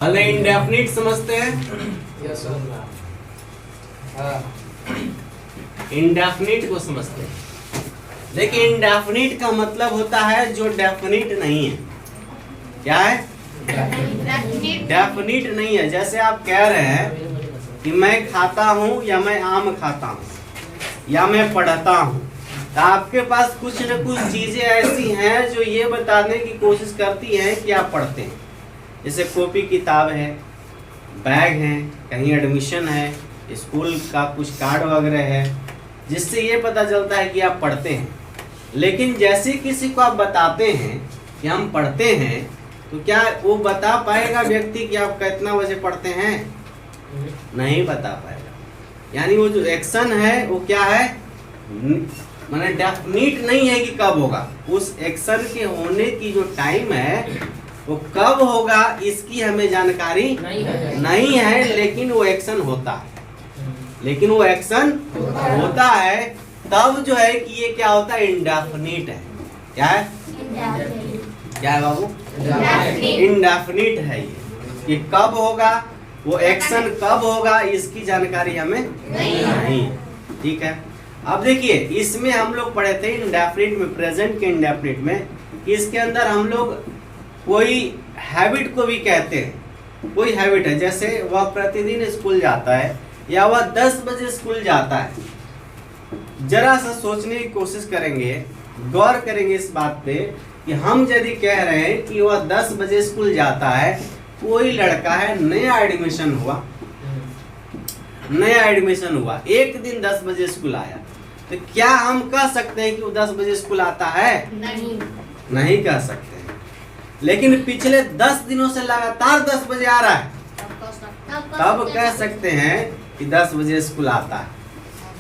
हले इंडेफिनिट समझते हैं? इंडेफिनिट को समझते हैं। देखिए इंडेफिनिट का मतलब होता है जो डेफिनिट नहीं है। क्या है? डेफिनिट नहीं है। जैसे आप कह रहे हैं कि मैं खाता हूं या मैं आम खाता हूं या मैं पढ़ता हूं, तो आपके पास कुछ न कुछ चीजें ऐसी हैं जो ये बताने की कोशिश करती हैं कि आप पढ़ते हैं। जैसे कॉपी किताब है, बैग है, कहीं एडमिशन है, स्कूल का कुछ कार्ड वगैरह है, जिससे ये पता चलता है कि आप पढ़ते हैं। लेकिन जैसे किसी को आप बताते हैं कि हम पढ़ते हैं, तो क्या वो बता पाएगा व्यक्ति कि आप कितना बजे पढ़ते हैं? नहीं बता पाएगा। यानी वो जो एक्शन है वो क्या है, माने डेफिनिट नहीं है कि कब होगा। उस एक्शन के होने की जो टाइम है वो कब होगा इसकी हमें जानकारी नहीं है, लेकिन वो एक्शन होता है। लेकिन वो एक्शन होता है तब जो है कि ये क्या होता है, इंडेफिनिट है। क्या है? क्या है बाबू? इंडेफिनिट है ये, कि कब होगा, वो एक्शन कब होगा इसकी जानकारी हमें नहीं। ठीक है। अब देखिए इसमें हम लोग पढ़े थे इंडेफिनिट में, प्रेजेंट के इंडेफिनिट में, कि इसके अंदर हम लोग कोई हैबिट को भी कहते हैं। कोई हैबिट है, जैसे वह प्रतिदिन स्कूल जाता है या वह 10 बजे स्कूल जाता है। जरा सा सोचने की कोशिश करेंगे, गौर करेंगे इस बात पे कि हम यदि कह रहे हैं कि वह 10 बजे स्कूल जाता है, कोई लड़का है, नया एडमिशन हुआ, एक दिन 10 बजे स्कूल आया, तो क्या हम कह सकते हैं कि वो 10 बजे स्कूल आता है? नहीं कह सकते। लेकिन पिछले 10 दिनों से लगातार 10 बजे आ रहा है, तब कह सकते हैं कि 10 बजे स्कूल आता है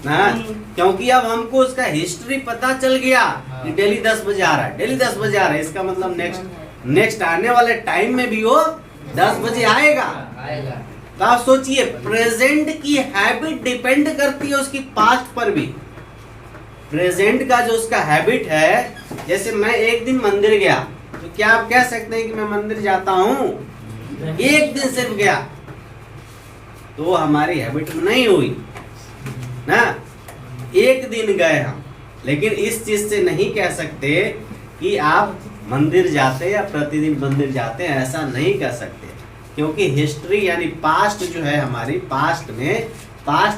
ना, क्योंकि अब हमको उसका हिस्ट्री पता चल गया कि डेली 10 बजे आ रहा है, डेली 10 बजे आ रहा है। इसका मतलब नेक्स्ट आने वाले टाइम में भी वो 10 बजे आएगा। तो आप सोचिए, प्रेजेंट की हैबिट डिपेंड करती है उसकी पास्ट पर भी। प्रेजेंट का जो उसका हैबिट है, जैसे मैं एक दिन मंदिर गया, तो क्या आप कह सकते हैं कि मैं मंदिर जाता हूं? एक दिन सिर्फ गया तो वो हमारी हैबिट नहीं हुई ना, एक दिन गए हम। लेकिन इस चीज से नहीं कह सकते कि आप मंदिर जाते या प्रतिदिन मंदिर जाते हैं, ऐसा नहीं कह सकते, क्योंकि हिस्ट्री यानी पास्ट जो है हमारी, पास्ट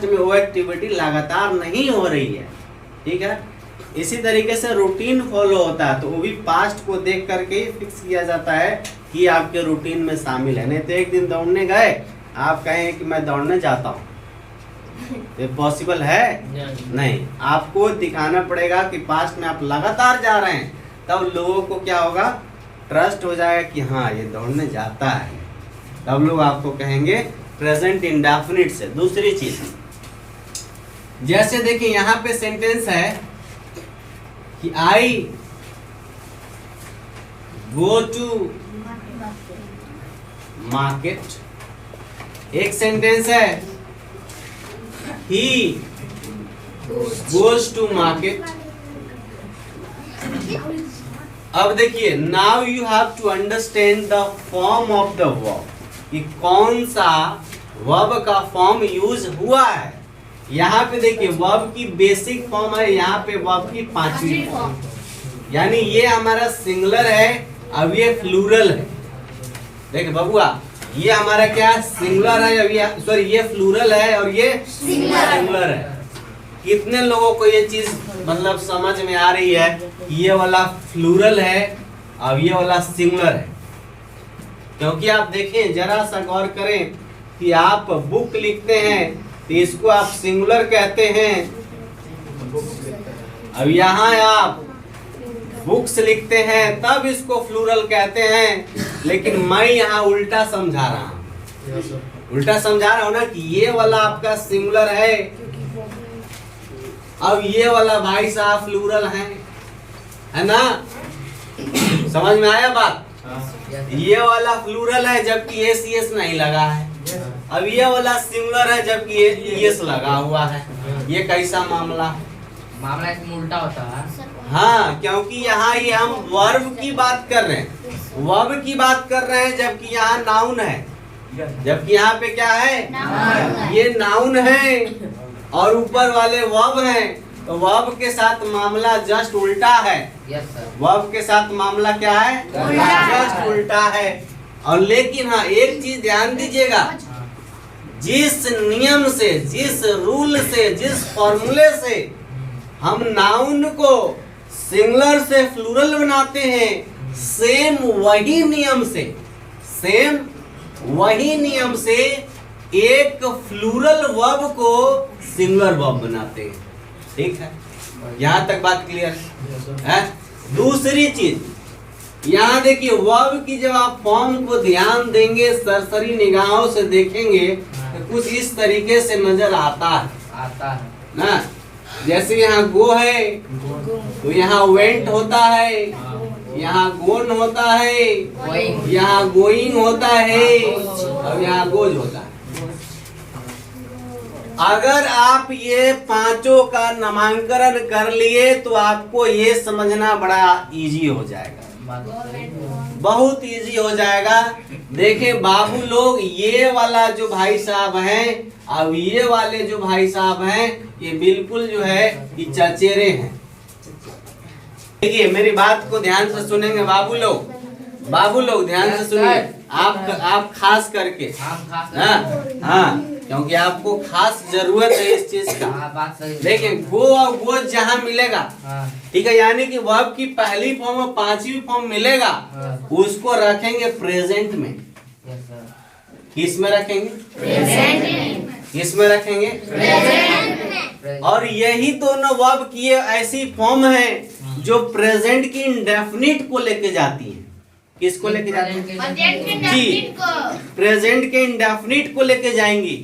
में वो एक्टिविटी लगातार नहीं हो रही है। ठीक है। इसी तरीके से रूटीन फॉलो होता है, तो वो भी पास्ट को देख करके ही फिक्स किया जाता है कि आपके रूटीन में शामिल है। नहीं तो एक दिन दौड़ने गए, आप कहें कि मैं दौड़ने जाता हूँ, ये पॉसिबल है? नहीं। आपको दिखाना पड़ेगा कि पास्ट में आप लगातार जा रहे हैं, तब लोगों को क्या होगा, ट्रस्ट हो जाएगा कि हाँ ये दौड़ने जाता है, तब लोग आपको कहेंगे प्रेजेंट इंडेफिनिट से। दूसरी चीज, जैसे देखिए यहाँ पे सेंटेंस है कि आई गो टू मार्केट। एक सेंटेंस है ही गोज टू मार्केट। अब देखिए, now you have to understand the form of the verb, कि कौन सा वर्ब का फॉर्म यूज हुआ है। यहाँ पे देखिए वर्ब की बेसिक फॉर्म है, यहाँ पे वर्ब की 5वीं फॉर्म, यानी ये हमारा सिंगुलर है, अब ये प्लूरल है। देखिए बबुआ, ये हमारा क्या है, सिंगुलर है, अभी सॉरी ये प्लूरल है और ये सिंगुलर है। कितने लोगों को ये चीज मतलब समझ में आ रही है कि ये वाला प्लूरल है, अब ये वाला सिंगुलर है? क्योंकि आप देखें, जरा सा गौर करें कि आप बुक लिखते हैं तो इसको आप सिंगुलर कहते हैं, अब यहाँ आप बुक्स लिखते हैं तब इसको प्लूरल कहते हैं। लेकिन मैं यहाँ उल्टा समझा रहा हूँ ना, कि ये वाला आपका सिंगुलर है, अब ये वाला भाई साहब प्लूरल है ना? समझ में आया बात? ये वाला प्लूरल है जबकि एस नहीं लगा है, अब ये वाला सिंगुलर है जबकि एस लगा हुआ है। ये कैसा मामला है? मामला इसमें उल्टा होता है। हाँ, क्योंकि यहाँ ये हम वर्ब की बात कर रहे हैं, जबकि यहाँ नाउन है। जबकि यहाँ पे क्या है, ये नाउन है और ऊपर वाले वर्ब हैं, तो वर्ब के साथ मामला जस्ट उल्टा है। Yes sir. वर्ब के साथ मामला क्या है, जस्ट उल्टा है। और लेकिन हाँ एक चीज ध्यान दीजिएगा, जिस नियम से, जिस रूल से, जिस फॉर्मूले से हम नाउन को सिंगुलर से प्लूरल बनाते हैं, सेम वही नियम से एक प्लूरल वर्ब को सिंगुलर वर्ब बनाते हैं। ठीक है, यहाँ तक बात क्लियर है? दूसरी चीज यहाँ देखिए, वर्ब की जब आप फॉर्म को ध्यान देंगे, सरसरी निगाहों से देखेंगे तो कुछ इस तरीके से नजर आता है ना। जैसे यहाँ गो है तो यहाँ वेंट होता है, यहाँ गोन होता है, यहाँ गोइंग होता है और यहाँ गोज होता है। अगर आप ये पांचों का नामांकन कर लिए तो आपको ये समझना बड़ा इजी हो जाएगा, बहुत इजी हो जाएगा। देखें बाबू लोग, ये वाला जो भाई साहब हैं और ये वाले जो भाई साहब हैं, ये बिल्कुल जो है ये चचेरे हैं। देखिए मेरी बात को ध्यान से सुनेंगे बाबू लोग ध्यान से सुनिए। आप खास करके हाँ, क्योंकि आपको खास जरूरत है इस चीज का। देखिए गो और गोज जहाँ मिलेगा, ठीक है, यानी कि वर्ब की पहली फॉर्म और पांचवी फॉर्म मिलेगा, उसको रखेंगे प्रेजेंट में। किस में रखेंगे? किस में रखेंगे? और यही दोनों वर्ब की ऐसी फॉर्म है जो प्रेजेंट की इंडेफिनिट को लेके जाती है। किसको लेके जाती है जी? प्रेजेंट के इंडेफिनिट को लेके जाएंगी।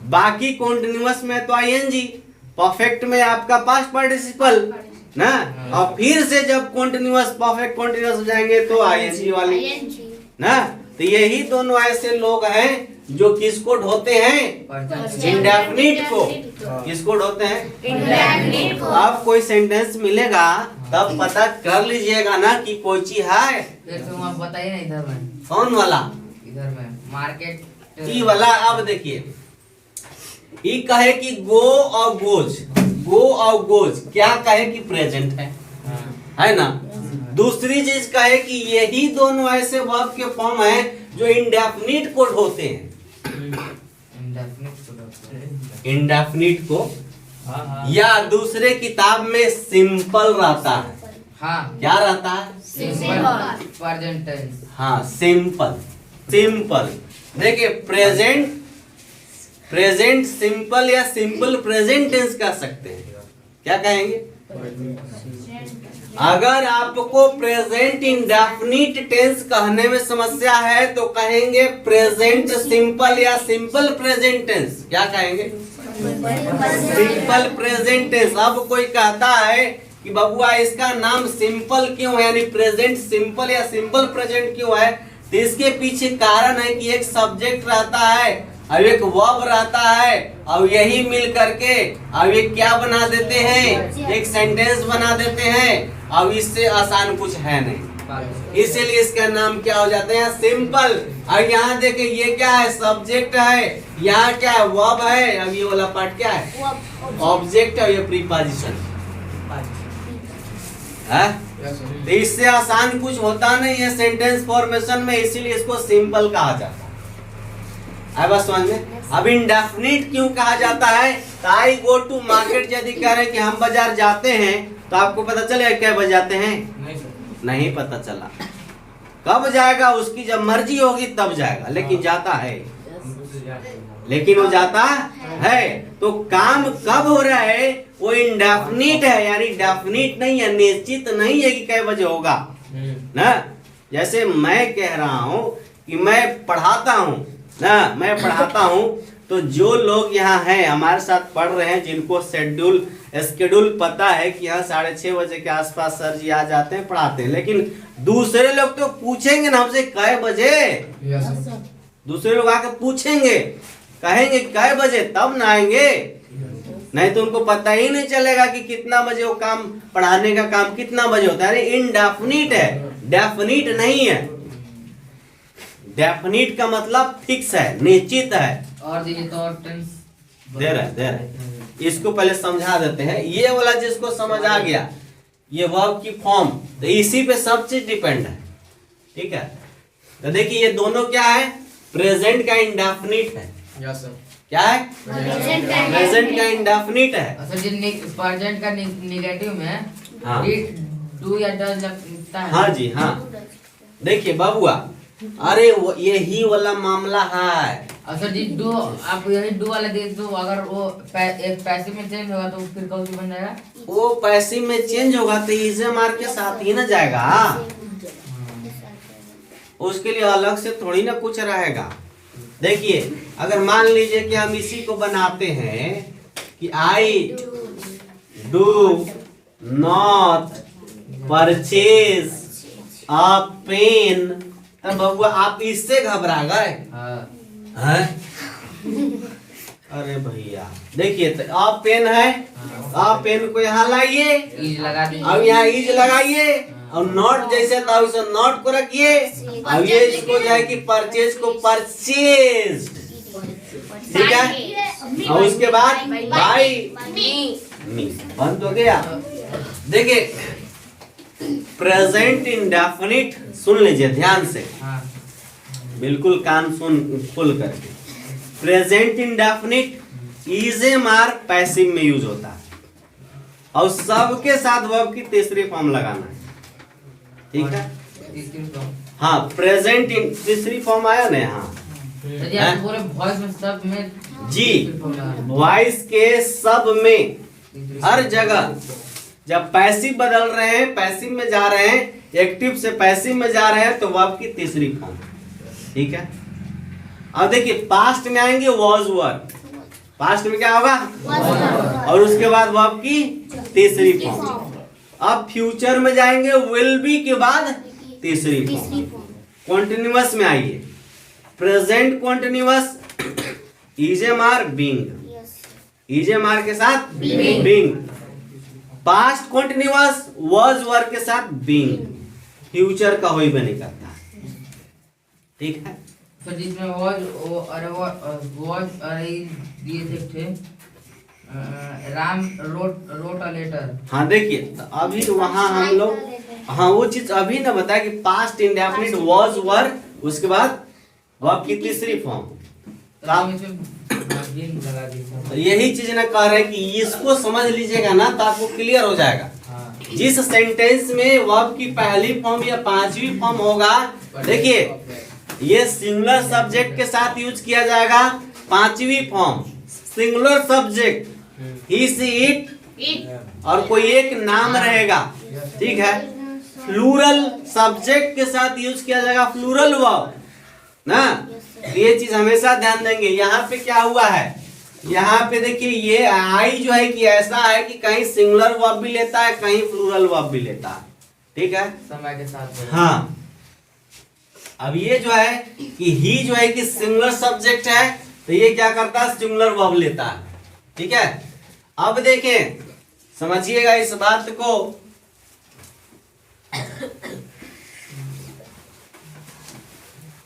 बाकी कॉन्टिन्यूअस में तो आईएनजी, परफेक्ट में आपका पास्ट पार्टिसिपल ना, और फिर से जब कॉन्टिन्यूअस परफेक्ट कॉन्टिन्यूअस हो जाएंगे तो आईएनजी वाली ना। तो यही दोनों ऐसे लोग हैं जो किसको ढोते हैं? इंडेफिनिट को। किसको ढोते हैं? इंडेफिनिट को। अब कोई सेंटेंस मिलेगा तब पता कर लीजिएगा ना कि कोई चीज है। बताइए ना इधर में। कौन वाला? इधर में मार्केट ई वाला। अब देखिए, ई कहे कि गो और गोज, गो और गोज क्या कहे कि प्रेजेंट है ना। दूसरी चीज कहे कि यही दोनों ऐसे वर्ब के फॉर्म हैं जो इंडेफिनिट को ढोते हैं। इंडेफिनिट को, या दूसरे किताब में सिंपल रहता है। हाँ, क्या रहता है? Present tense. हाँ, सिंपल। देखिए प्रेजेंट सिंपल या सिंपल प्रेजेंट टेंस कह सकते हैं। क्या कहेंगे? अगर आपको प्रेजेंट इंडेफिनिट टेंस कहने में समस्या है तो कहेंगे प्रेजेंट सिंपल या सिंपल प्रेजेंट टेंस। क्या कहेंगे? Simple present tense. अब कोई कहता है कि बबुआ इसका नाम सिंपल क्यों है, यानी प्रेजेंट सिंपल या सिंपल प्रेजेंट क्यों है, तो इसके पीछे कारण है कि एक सब्जेक्ट रहता है और एक वर्ब रहता है, और यही मिल करके अब ये क्या बना देते हैं? एक सेंटेंस बना देते हैं। अब इससे आसान कुछ है नहीं, इसीलिए इसका नाम क्या हो जाता है? सिंपल। और यहाँ देखिए ये क्या है? सब्जेक्ट है। यहाँ क्या है? वर्ब है। अब ये वाला पार्ट क्या है? ऑब्जेक्ट है। ये प्रीपोजिशन है। तो इससे आसान कुछ होता नहीं है सेंटेंस फॉर्मेशन में, इसीलिए इसको सिंपल कहा जाता है। बस समझ में। अब इंडेफिनिट क्यों कहा जाता है? आई गो टू मार्केट यदि कह रहे हैं कि हम बाजार जाते हैं तो आपको पता चलेगा क्या बजे जाते हैं? नहीं पता चला। कब जाएगा? उसकी जब मर्जी होगी तब जाएगा, लेकिन जाता है। लेकिन वो जाता है। तो काम कब हो रहा है? वो इंडेफिनिट है, यानी डेफिनिट नहीं है, निश्चित नहीं है कि कै बजे होगा ना। जैसे मैं कह रहा हूँ कि मैं पढ़ाता हूँ ना, मैं पढ़ाता हूँ, तो जो लोग यहाँ हैं हमारे साथ पढ़ रहे हैं, जिनको शेड्यूल पता है कि हाँ 6:30 बजे के आसपास सर जी आ जाते हैं, पढ़ाते हैं, लेकिन दूसरे लोग तो पूछेंगे ना हमसे कै बजे। दूसरे लोग आकर पूछेंगे, कहेंगे कै बजे, तब ना आएंगे। नहीं तो उनको पता ही नहीं चलेगा कि कितना बजे वो काम, पढ़ाने का काम कितना बजे होता है। इनडेफिनिट है, डेफिनिट नहीं है। डेफिनिट का मतलब फिक्स है, निश्चित है। और दीजिए तो और टेंस दे रहा है। इसको पहले समझा देते हैं। ये वाला जिसको समझ आ गया, ये वर्ब की फॉर्म, तो इसी पे सब चीज डिपेंड है। ठीक है, तो देखिए ये दोनों क्या है, प्रेजेंट का इंडेफिनिट है। Yes sir. क्या है, प्रेजेंट का इंडेफिनिट है। सर जी प्रेजेंट का नेगेटिव में हाँ। डिड डू या डज लगता है। हाँ जी हाँ, देखिए बाबुआ, अरे यही वाला मामला है। सर जी डू, आप यही डू वाला दे दो, अगर वो एक पैसे में चेंज होगा तो फिर कौन सी बन जाएगा? वो पैसे में चेंज होगा तो इसे मार के साथ ही ना जाएगा, उसके लिए अलग से थोड़ी ना कुछ रहेगा। देखिए अगर मान लीजिए कि हम इसी को बनाते हैं कि I do not purchase a pen, तब बबुआ आप इससे घबरा गए हैं? अरे भैया देखिए, तो आप पेन है, आप पेन को यहाँ लाइए, इज लगा दीजिए। अब यहाँ इज लगाइए, और नॉट जैसे था वैसे नॉट को रखिए। अब ये इसको जो है कि परचेज को परचेज, ठीक है, और उसके बाद बाई मी, बंद हो गया। देखिए प्रेजेंट इंडेफिनिट, सुन लीजिए ध्यान से, हाँ। बिल्कुल कान सुन खोल करके। Present indefinite is are passive में यूज होता है, और सबके साथ वर्ब की तीसरी फॉर्म लगाना है। ठीक है, तीसरी फॉर्म। हाँ प्रेजेंट इन तीसरी फॉर्म आया ना यहाँ सर जी आप पूरे वॉइस में सब में जी, तीसरी फॉर्म लगाना। वॉइस के सब में तीसरी हर जगह जब पैसिव बदल रहे हैं, पैसिव में जा रहे हैं, एक्टिव से पैसिव में जा रहे हैं, तो वर्ब की तीसरी फॉर्म। ठीक है, अब देखिए पास्ट में आएंगे वॉज वर, पास्ट में क्या होगा, और उसके बाद वर्ब की तीसरी फॉर्म। अब फ्यूचर में जाएंगे विल बी के बाद तीसरी फॉर्म। कॉन्टिन्यूअस में आइए, present continuous is am are being, is am are के साथ being. Past continuous was were के साथ बीइंग, फ्यूचर का होई भी नहीं करता। ठीक है, सर जिसमें वॉज अरे दिए थे राम रोट अ लेटर। हाँ देखिए, तो अभी वहां हम लोग, हाँ वो चीज अभी ना बताया कि पास्ट इंडेफिनिट वाज वर, उसके बाद वर्ब की तीसरी फॉर्म। तो यही चीज ना कह रहे हैं कि इसको समझ लीजिएगा ना तो आपको क्लियर हो जाएगा। जिस सेंटेंस में वर्ब की पहली फॉर्म या पांचवी फॉर्म होगा, देखिए ये सिंगुलर सब्जेक्ट के साथ यूज किया जाएगा। पांचवी form singular subject, he see it, और कोई एक नाम रहेगा। ठीक है, प्लूरल सब्जेक्ट के साथ यूज किया जाएगा प्लूरल वर्ब ना। ये चीज हमेशा ध्यान देंगे। यहाँ पे क्या हुआ है, यहाँ पे देखिए ये आई जो है कि ऐसा है कि कहीं सिंगुलर वर्ब भी लेता है, कहीं प्लूरल वर्ब भी लेता है। ठीक है, समय के साथ। हाँ, अब ये जो है कि ही जो है कि सिंगुलर सब्जेक्ट है, तो ये क्या करता है, सिंगुलर वर्ब लेता है। ठीक है, अब देखें समझिएगा इस बात को।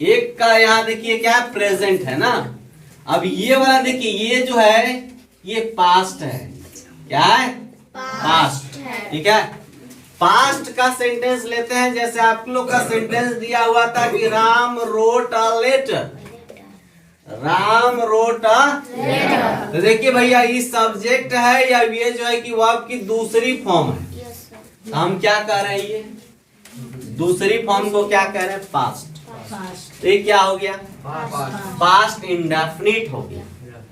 एक का यहाँ देखिए क्या है, प्रेजेंट है ना। अब ये वाला देखिए, ये जो है ये पास्ट है। क्या है, पास्ट। ठीक है, पास्ट का सेंटेंस लेते हैं। जैसे आप लोग का सेंटेंस दिया हुआ था कि Ram wrote a letter, Ram wrote a letter. तो देखिए भैया ये सब्जेक्ट है, या ये जो है कि वर्ब की दूसरी फॉर्म है। तो हम क्या कह रहे हैं, ये दूसरी फॉर्म को क्या कह रहे हैं, पास्ट। तो ये क्या हो गया, पास्ट इंडेफिनिट हो गया।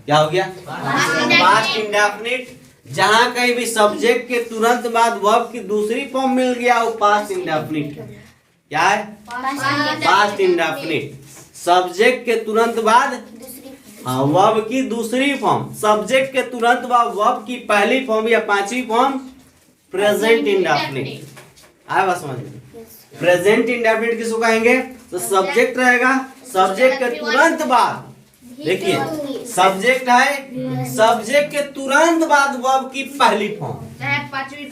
क्या हो गया, पास्ट इंडेफिनिट। जहां कहीं भी सब्जेक्ट के तुरंत बाद वर्ब की दूसरी फॉर्म मिल गया, वो पास्ट इंडेफिनिट है। क्या है, पास्ट इंडेफिनिट। सब्जेक्ट के तुरंत बाद हाँ वर्ब की दूसरी फॉर्म, सब्जेक्ट के तुरंत बाद वर्ब की पहली फॉर्म या पांचवी फॉर्म प्रेजेंट इंडेफिनिट। आया बात समझ में? प्रेजेंट इंडेफिनिट किसको कहेंगे, तो सब्जेक्ट रहेगा, सब्जेक्ट के तुरंत बाद, देखिए सब्जेक्ट है, सब्जेक्ट के तुरंत बाद वर्ब की पहली फॉर्म,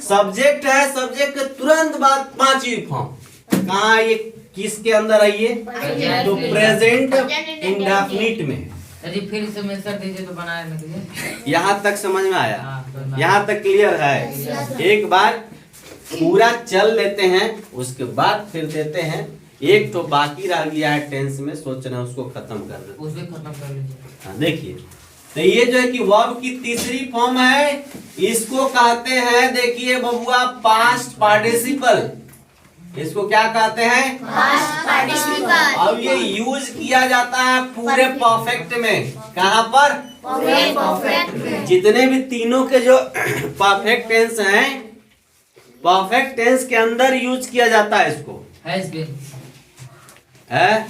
सब्जेक्ट है, सब्जेक्ट के तुरंत बाद पांचवी फॉर्म। कहाँ ये किसके अंदर है ये? तो प्रेजेंट इंडेफिनिट में। जी फिर से मेंशन दीजिए तो बनाए ना दीजिए। यहाँ तक समझ में आया? हाँ, समझ में आया। यहाँ तक क्लियर है? एक बार पूरा चल लेते हैं, उसके बाद फिर देते हैं। एक तो बाकी रह गया है टेंस में, सोचना उसको खत्म कर देते हैं। उसको खत्म कर लीजिए। हाँ, देखिए तो ये जो है कि वर्ब की तीसरी फॉर्म है, इसको कहते हैं, देखिए बबुआ, पास्ट पार्टिसिपल। इसको क्या कहते हैं? Past participle. अब ये यूज किया जाता है पूरे परफेक्ट में। कहाँ पर? पूरे परफेक्ट में। जितने भी तीनों के जो परफेक्ट टेंस हैं, परफेक्ट टेंस के अंदर यूज किया जाता है इसको। हैज बीन है।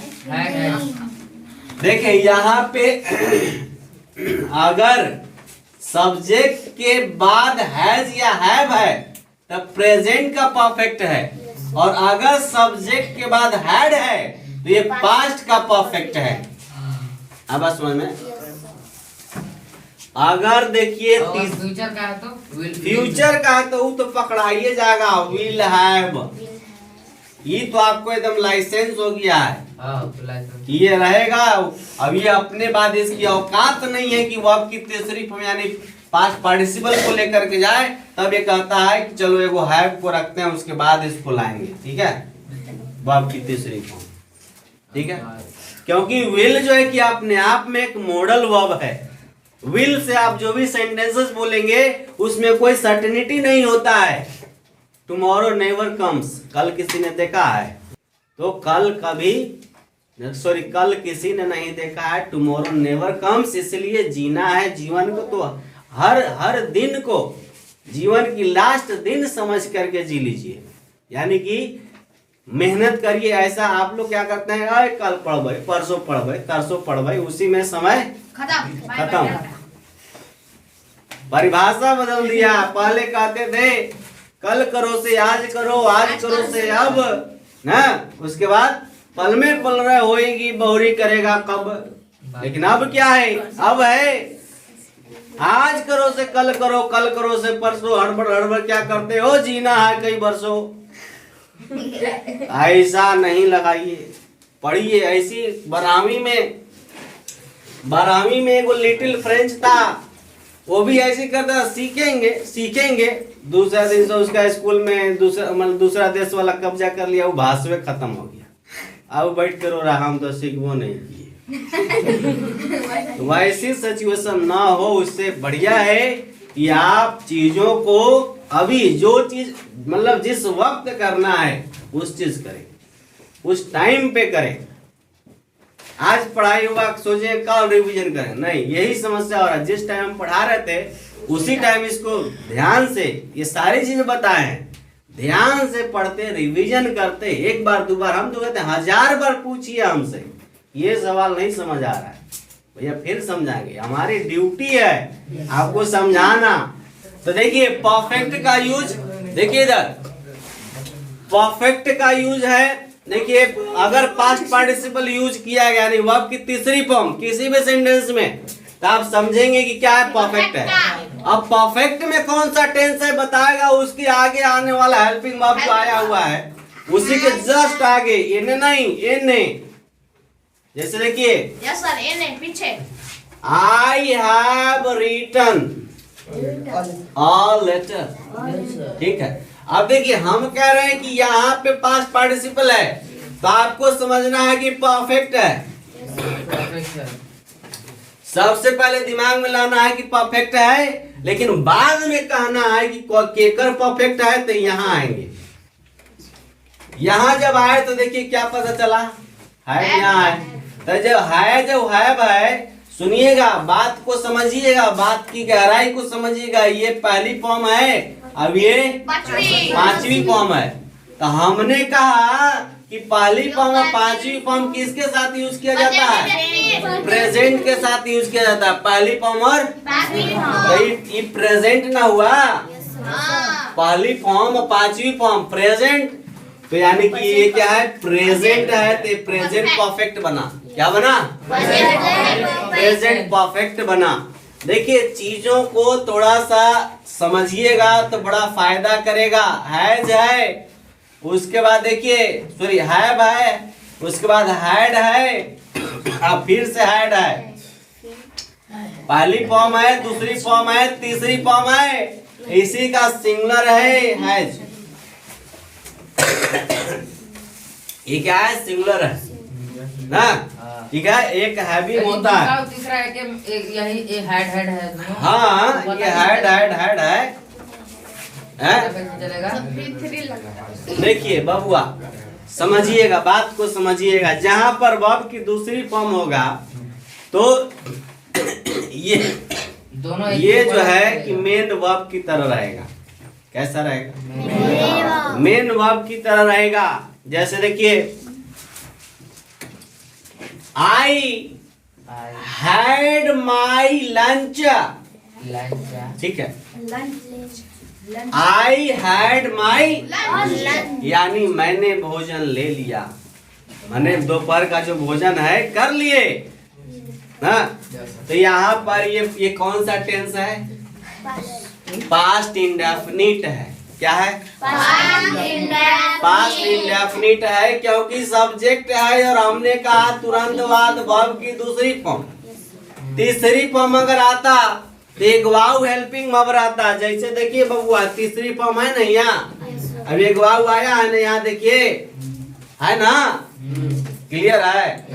देखिए यहाँ पे अगर सब्जेक्ट के बाद हैज या हैव है तब प्रेजेंट का परफेक्ट है, और अगर सब्जेक्ट के बाद हैड है तो ये पास्ट का परफेक्ट है। अब बात समझ में? अगर देखिए फ्यूचर का है तो फ्यूचर का है तो वो तो पकड़ाइए जाएगा, विल हैव। ये तो आपको एकदम लाइसेंस हो गया है कि ये रहेगा। अब ये अपने बाद इसकी औकात नहीं है कि वो आपकी तीसरी फॉर्म यानी पास्ट पार्टिसिपल को लेकर के जाए, तब ये कहता है कि चलो एगो हैव को रखते हैं, उसके बाद इसको लाएंगे। ठीक है, वर्ब की तीसरी फॉर्म। ठीक है, क्योंकि विल जो है कि अपने आप में एक मॉडल वर्ब है। विल से आप जो भी सेंटेंसेस बोलेंगे उसमें कोई सर्टेनिटी नहीं होता है। टुमारो नेवर कम्स, कल किसी ने देखा है तो कल किसी ने नहीं देखा है। टुमारो नेवर कम्स, इसलिए जीना है जीवन को तो हर दिन को जीवन की लास्ट दिन समझ करके जी लीजिए। यानी कि मेहनत करिए। ऐसा आप लोग क्या करते हैं, अरे कल पढ़ भाई, परसों पढ़ भाई, तरसों पढ़ भाई, उसी में समय खत्म। परिभाषा बदल दिया। पहले कहते थे कल करो से आज करो, आज करो से अब ना, उसके बाद पल में पल रहे होएगी बहुरी करेगा कब। लेकिन अब क्या है? अब है आज करो से कल करो, कल करो से परसों, हड़बड़ हड़बड़ क्या करते हो, जीना है कई बरसों। ऐसा नहीं लगाइए, पढ़िए। ऐसी बारहवीं में एगो लिटिल फ्रेंच था, वो भी ऐसे करता, सीखेंगे दूसरा दिन से उसका स्कूल में दूसरा देश वाला कब्जा कर लिया, वो भाषण खत्म हो गया। अब बैठ कर रो रहा, हम तो सीखबो नहीं किए। तो वैसी सिचुएशन ना हो, उससे बढ़िया है कि आप चीजों को अभी जो चीज मतलब जिस वक्त करना है उस चीज करें, उस टाइम पे करें। आज पढ़ाई हुआ सोचे कल रिवीजन करें, नहीं, यही समस्या हो रहा है। जिस टाइम हम पढ़ा रहे थे उसी टाइम इसको ध्यान से ये सारी चीजें बताए हैं, ध्यान से पढ़ते, रिवीजन करते। एक बार दो बार हम तो कहते हैं 1000 बार पूछिए हमसे, ये सवाल नहीं समझ आ रहा है भैया, फिर समझाएंगे। हमारी ड्यूटी है आपको समझाना। तो देखिए परफेक्ट का यूज, देखिए इधर परफेक्ट का यूज है। देखिए अगर पास्ट पार्टिसिपल यूज किया गया यानी वर्ब की तीसरी फॉर्म किसी भी सेंटेंस में, तो आप समझेंगे कि क्या है, परफेक्ट है। अब परफेक्ट में कौन सा टेंस है बताएगा, उसके आगे आने वाला हेल्पिंग वर्ब जो आया हुआ है उसी के जस्ट आगे, एने नहीं, एने। जैसे देखिए यस सर, एने पीछे, I have written a letter. ठीक है, अब देखिए हम कह रहे हैं कि यहाँ पे पास्ट पार्टिसिपल है, तो आपको समझना है कि परफेक्ट है। सबसे पहले दिमाग में लाना है कि परफेक्ट है, लेकिन बाद में कहना है कि केकर परफेक्ट है, तो यहाँ आएंगे। यहाँ जब आए तो देखिए क्या पता चला, है यहाँ है। तो जब है सुनिएगा, बात को समझिएगा, बात की गहराई को समझिएगा। ये पहली फॉर्म है, अब ये पांचवी फॉर्म है। तो हमने कहा कि पहली फॉर्म और पांचवी फॉर्म किसके साथ यूज किया जाता है, प्रेजेंट के साथ यूज किया जाता है। पहली फॉर्म और ये प्रेजेंट ना हुआ, पहली फॉर्म और पांचवी फॉर्म प्रेजेंट। तो यानी कि ये क्या है, प्रेजेंट है, तो प्रेजेंट परफेक्ट बना। क्या बना, प्रेजेंट परफेक्ट बना। देखिए चीजों को थोड़ा सा समझिएगा तो बड़ा फायदा करेगा। हैज है उसके बाद देखिए सॉरी हैव है, उसके बाद हैड है, अब फिर से हैड है। पहली फॉर्म है, दूसरी फॉर्म है, तीसरी फॉर्म है, इसी का सिंगुलर है हैज। ये क्या है? सिंगुलर है ना, ठीक है। एक हैवी होता है, तीसरा है कि यही ये हेड है दोनों। हाँ ये हेड है। चलेगा। देखिए बबुआ समझिएगा, बात को समझिएगा। जहां पर वर्ब की दूसरी फॉर्म होगा तो ये दोनों ये जो है कि मेन वर्ब की तरह रहेगा। कैसा रहेगा? मेन वर्ब की तरह रहेगा। जैसे देखिए आई हैड माई लंच, ठीक है। आई हैड माई यानी मैंने भोजन ले लिया, मैंने दोपहर का जो भोजन है कर लिए ना। तो यहाँ पर ये कौन सा टेंस है? पास्ट इंडेफिनिट है। क्या है? पास्ट इंडेफिनिट है, क्योंकि सब्जेक्ट है और हमने कहा तुरंत बाद वर्ब की दूसरी फॉर्म। तीसरी फॉर्म अगर आता तो एक वाव हेल्पिंग वर्ब आता। जैसे देखिए बबुआ तीसरी फॉर्म है ना यहाँ, अब एक वाव आया है ना यहाँ, देखिए है ना, क्लियर है।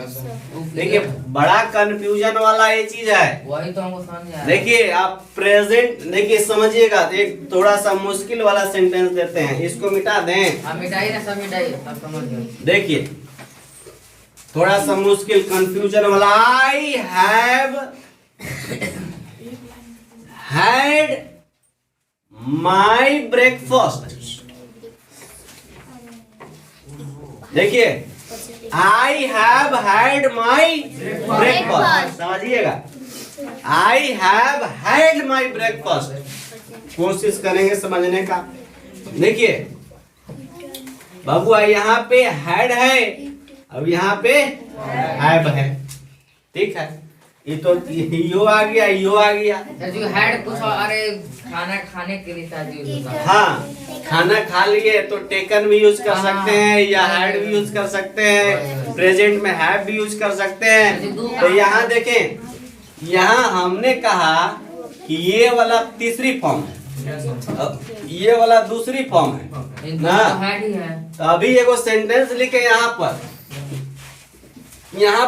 देखिए बड़ा कंफ्यूजन वाला ये चीज है, वही तो हमको समझ आया। देखिए आप प्रेजेंट देखिए समझिएगा। एक थोड़ा सा मुश्किल वाला सेंटेंस देते हैं, इसको मिटा दें। हाँ मिटाइए ना, सब मिटाइए, सब समझ गए। देखिए थोड़ा सा मुश्किल कंफ्यूजन वाला, I have had my breakfast. देखिए I have had my breakfast, समझिएगा। I have had my breakfast. कोशिश करेंगे समझने का। देखिए बाबू यहाँ पे हैड है, अब यहाँ पे हैव है, ठीक है। ये तो यो आ गया, यो आ गया। जो हेड कुछ अरे खाना खाने के लिए था जी। हाँ खाना खा लिए तो टेकन भी यूज कर सकते हैं या हैड भी यूज कर सकते हैं, प्रेजेंट में हैव भी यूज कर सकते हैं। तो यहाँ देखें, यहाँ हमने कहा कि ये वाला तीसरी फॉर्म है, ये वाला दूसरी फॉर्म है ना। तो अभी एगो सेंटेंस लिखे यहाँ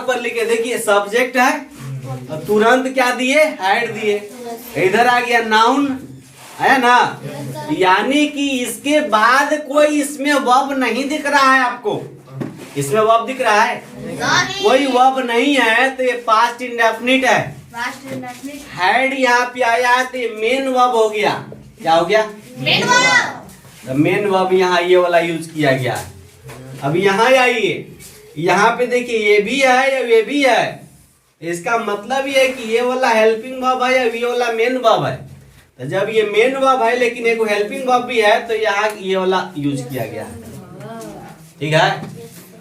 पर लिखे, देखिए सब्जेक्ट है तो तुरंत क्या दिए? हैड दिए। इधर आ गया नाउन, है ना, यानी कि इसके बाद कोई इसमें वर्ब नहीं दिख रहा है आपको। इसमें वर्ब दिख रहा है? कोई वर्ब नहीं है, तो ये पास्ट इंडेफिनिट है। हैड यहाँ पे आया है तो ये मेन वर्ब हो गया। क्या हो गया? मेन वर्ब यहाँ ये वाला यूज किया गया है। अब यहाँ आइए, यहाँ पे देखिए ये भी है या ये भी है। इसका मतलब ये है कि ये वाला हेल्पिंग वर्ब है या ये वाला मेन वर्ब है। तो जब ये मेन वर्ब है लेकिन एक हेल्पिंग वर्ब भी है, तो यहाँ ये वाला यूज किया गया है, ठीक है।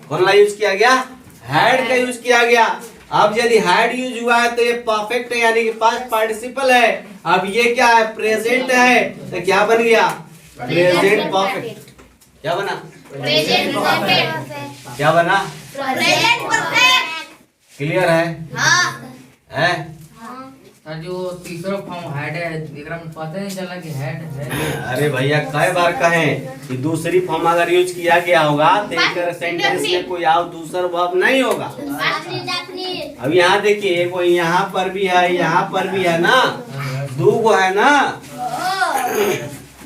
कौन सा यूज किया गया? हैड का यूज किया गया। अब यदि हैड यूज हुआ है तो ये परफेक्ट है, यानी कि पास्ट पार्टिसिपल है। अब ये क्या है? प्रेजेंट है, तो क्या बन गया? Present perfect. क्या बना? Present perfect. क्या बना? Present perfect. क्लियर है? हाँ। है? सर जो तीसरा फॉर्म हेड है, एकरा में पता नहीं चला कि हेड है। अरे भैया कई बार कहें कि दूसरी फॉर्म अगर यूज किया गया होगा तो एक सेंटेंस में कोई और दूसरा वर्ब नहीं होगा। अब यहाँ देखिए, कोई यहाँ पर भी है, यहाँ पर भी है ना, दो गो है ना,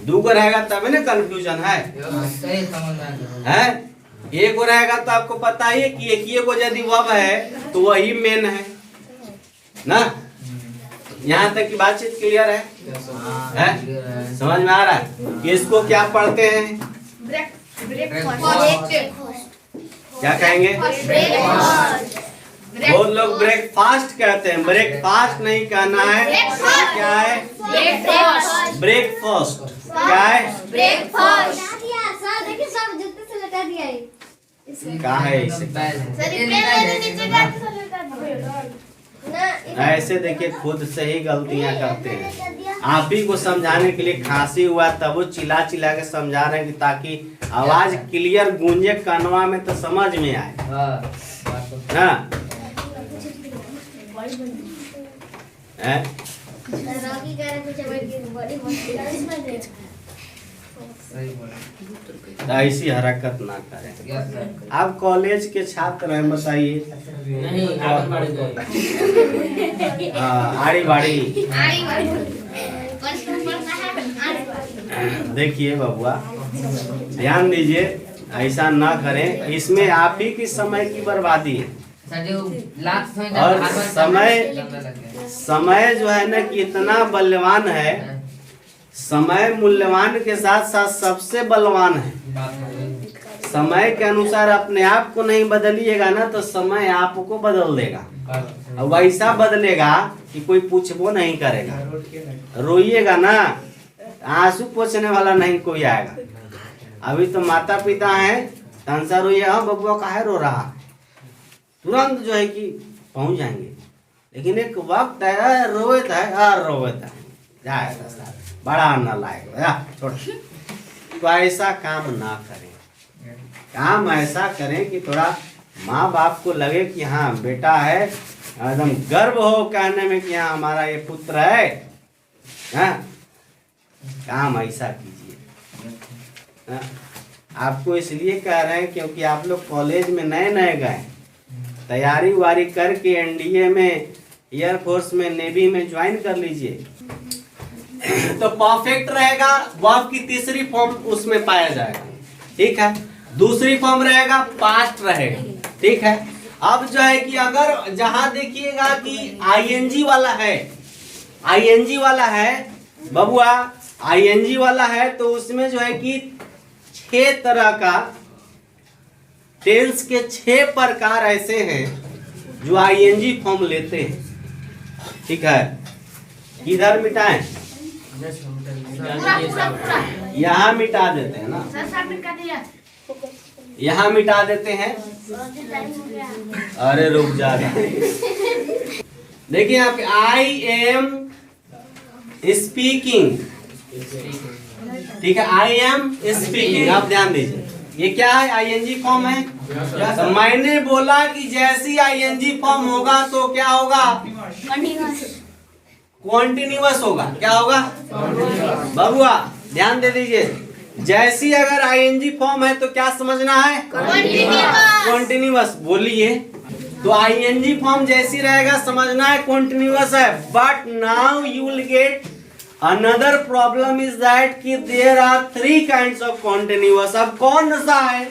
दो गो रहेगा तब ना कंफ्यूजन है। सही समझ आया है? एक गो रहेगा तो आपको पता ही है कि एक ही गो यदि वर्ब है तो वही मेन है ना। यहाँ तक की बातचीत क्लियर है? है? समझ में आ रहा है कि इसको क्या पढ़ते हैं? क्या कहेंगे? बहुत लोग ब्रेकफास्ट कहते हैं, ब्रेकफास्ट नहीं कहना है। क्या है? ब्रेकफास्ट। क्या है? कहाँ है इसे? ऐसे देखिए खुद से ही गलतियां करते हैं। आप ही को समझाने के लिए खांसी हुआ तब वो चिल्ला चिल्ला के समझा रहे हैं कि ताकि आवाज क्लियर गूंजे कानवा में तो समझ में आए। हाँ, बात तो हाँ हैं? सही बोला। तो ऐसी हरकत ना करें। Yes sir. आप कॉलेज के छात्र हैं, बताइए। नहीं, आंगनबाड़ी गए। हाँ, आड़ी बाड़ी। देखिए बबुआ, ध्यान दीजिए, ऐसा ना करें। इसमें आप ही की समय की बर्बादी है। सर जो लास्ट में और समय समय जो है ना कि इतना बलवान है, समय मूल्यवान के साथ साथ सबसे बलवान है। समय के अनुसार अपने आप को नहीं बदलिएगा ना तो समय आपको बदल देगा। और वैसा बदलेगा कि कोई पूछबो नहीं करेगा। रोइएगा ना, आंसू पोंछने वाला नहीं कोई आएगा। अभी तो माता पिता हैं, तनसा रोइए, हाँ बबुआ काहे रो रहा है, तुरंत जो है कि पहुंच जाएंगे। लेकिन एक वक्त है, रोवत है, रोवत है, जाएगा साहब, बड़ा नालायक, छोड़। तो ऐसा काम ना करें। काम ऐसा करें कि थोड़ा माँ बाप को लगे कि हाँ बेटा है, एकदम गर्व हो कहने में कि हाँ हमारा ये पुत्र है। हाँ? काम ऐसा कीजिए। हाँ? आपको इसलिए कह रहे हैं क्योंकि आप लोग कॉलेज में नए नए गए, तैयारी वारी करके एनडीए में, एयरफोर्स में, नेवी में ज्वाइन कर लीजिए तो परफेक्ट रहेगा। वर्ब की तीसरी फॉर्म उसमें पाया जाएगा, ठीक है। दूसरी फॉर्म रहेगा पास्ट रहेगा, ठीक है। अब जो है कि अगर जहां देखिएगा कि आईएनजी वाला है, आईएनजी वाला है बबुआ, आईएनजी वाला है तो उसमें जो है कि 6 तरह का टेंस के 6 प्रकार ऐसे हैं जो आईएनजी फॉर्म लेते हैं, ठीक है। किधर मिटाएं? यहाँ मिटा देते हैं ना, यहाँ मिटा देते हैं। अरे रुक जा रहा है। देखिए यहाँ पे आई एम स्पीकिंग, ठीक है, आई एम स्पीकिंग। आप ध्यान दीजिए, ये क्या है? आईएनजी फॉर्म है। तो मैंने बोला कि जैसी आईएनजी फॉर्म होगा तो क्या होगा? कॉन्टिन्यूअस होगा। क्या होगा बबुआ? ध्यान दे दीजिए, जैसी अगर आईएनजी फॉर्म है तो क्या समझना है? कॉन्टिन्यूअस। बोलिए, तो आईएनजी फॉर्म जैसी रहेगा समझना है कॉन्टिन्यूअस है। But now you will get another problem is that कि there are 3 kinds of continuous. अब कौन सा है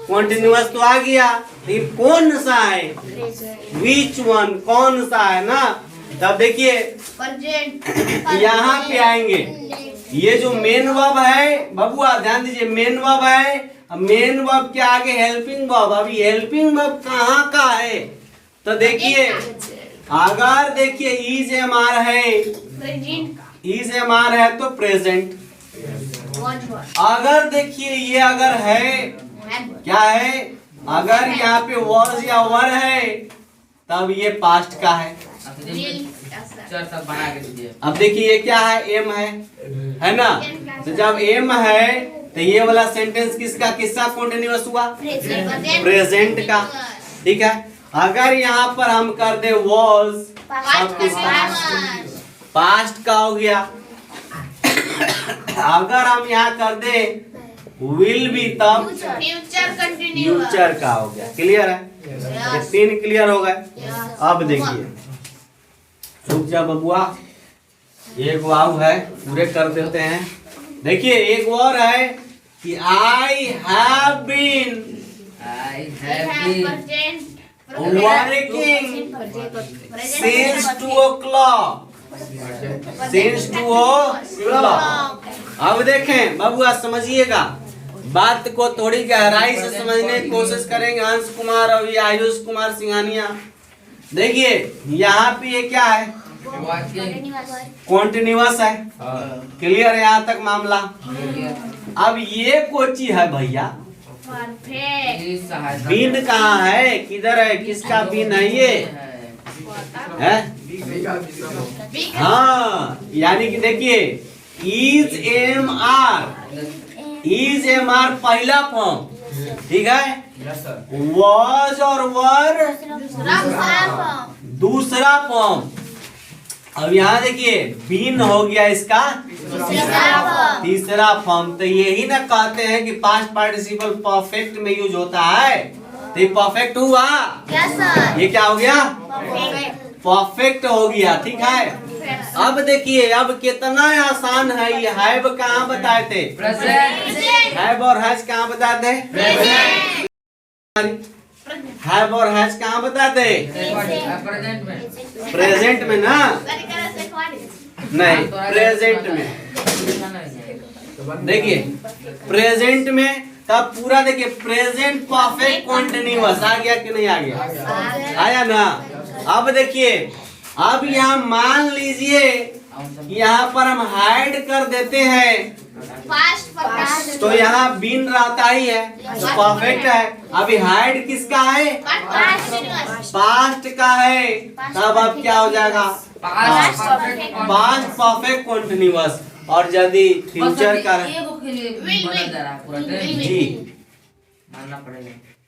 कॉन्टिन्यूअस? तो आ गया, ये कौन सा है? विच वन, कौन सा है ना। तब देखिए यहाँ पे आएंगे, ये जो मेन वर्ब है बबुआ, ध्यान दीजिए, मेन वर्ब है। मेन वर्ब के आगे हेल्पिंग वर्ब। अभी हेल्पिंग वर्ब कहाँ का है? तो देखिए, अगर देखिए इज एमआर है, इज एमआर है तो प्रेजेंट। अगर देखिए ये अगर है, क्या है? अगर यहाँ पे वॉज या वर है तब ये पास्ट का है। अब देखिए ये क्या है? एम है ना। तो जब एम है तो ये वाला सेंटेंस किसका? किसका कॉन्टिन्यूअस हुआ? प्रेजेंट का, ठीक है। अगर यहाँ पर हम कर दे वॉज, पास्ट का हो गया। अगर हम यहाँ कर दे विल बी तब फ्यूचर का हो गया। क्लियर है? ये 3 क्लियर हो गए। अब देखिए, रुक जा बबुआ, एक वाव है, पूरे कर देते हैं। देखिए एक और है कि I have been working since 2 o'clock, since 2 o'clock। अब देखें बबुआ, समझिएगा बात को, थोड़ी गहराई से समझने की कोशिश करेंगे। अंश कुमार और ये आयुष कुमार सिंघानिया। देखिए यहाँ पे ये क्या है? कॉन्टिन्यूअस है। क्लियर है यहाँ तक मामला? अब ये कोची है भैया? बीन कहाँ है? किधर है? किसका बीन है ये? है? हाँ, यानी कि देखिए इज एम आर पहला फॉर्म, ठीक है। वॉज और वर दूसरा फॉर्म। अब यहाँ देखिए बीन हो गया इसका तीसरा फॉर्म। तो यही ना कहते हैं कि पास्ट पार्टिसिपल परफेक्ट में यूज होता है। तो ये परफेक्ट हुआ, ये क्या हो गया? परफेक्ट हो गया, ठीक है। अब देखिए अब कितना आसान है। ये हैव कहाँ बताए थे? हैव और हैज कहाँ बताए थे? हैव और हैज कहाँ बताते? प्रेजेंट में ना, नहीं प्रेजेंट में। देखिए प्रेजेंट में तब पूरा देखिए प्रेजेंट परफेक्ट कंटीन्यूअस आ गया कि नहीं आ गया? आया ना। अब देखिए अब यहाँ मान लीजिए यहाँ पर हम हाइड कर देते हैं तो यहाँ बीन रहता ही है, तो परफेक्ट है। अभी हाइड किसका है? पास्ट का है। तब अब क्या हो जाएगा? Past perfect continuous. और यदि फ्यूचर का जी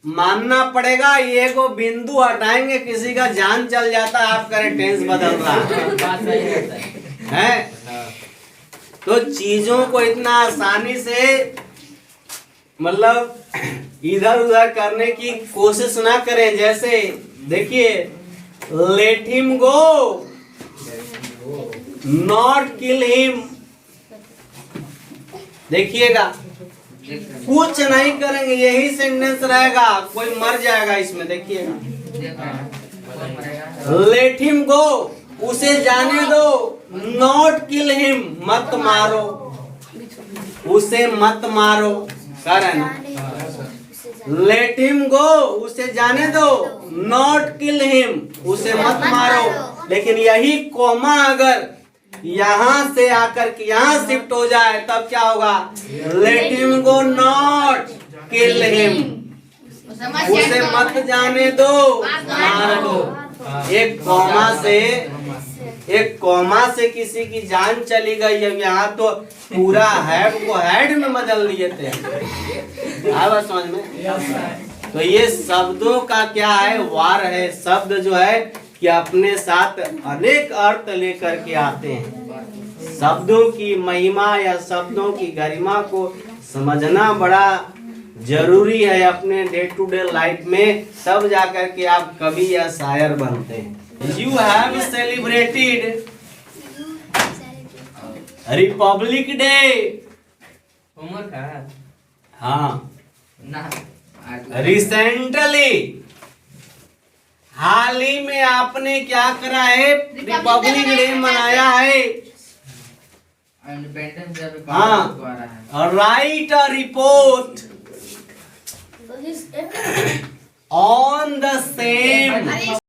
मानना पड़ेगा। ये को बिंदु हटाएंगे, किसी का जान चल जाता है, आप करें टेंस बदल रहा है। तो चीजों को इतना आसानी से मतलब इधर उधर करने की कोशिश ना करें। जैसे देखिए let him go, not kill him. देखिएगा कुछ नहीं करेंगे, यही सेंटेंस रहेगा, कोई मर जाएगा इसमें। देखिएगा लेट हिम गो, उसे जाने दो। नॉट किल हिम, मत मारो, उसे मत मारो। कर है ना? लेट हिम गो, उसे जाने दो। नॉट किल हिम, उसे मत मारो। लेकिन यही कोमा अगर यहाँ से आकर के यहाँ शिफ्ट हो जाए तब क्या होगा? Let him go not kill him, उसे मत जाने दो, मार दो। एक कॉमा से किसी की जान चली गई। अब यहाँ तो पूरा हैव को हैड में बदल दिए थे। आया समझ में? तो ये शब्दों का क्या है? वार है। शब्द जो है कि अपने साथ अनेक अर्थ लेकर के आते हैं। शब्दों की महिमा या शब्दों की गरिमा को समझना बड़ा जरूरी है अपने डे टू डे लाइफ में, तब जाकर के आप कवि या शायर बनते हैं। You have celebrated Republic Day। हाँ, रिसेंटली हाल ही में आपने क्या करा है? रिपब्लिक डे मनाया है। हाँ, right a report on the same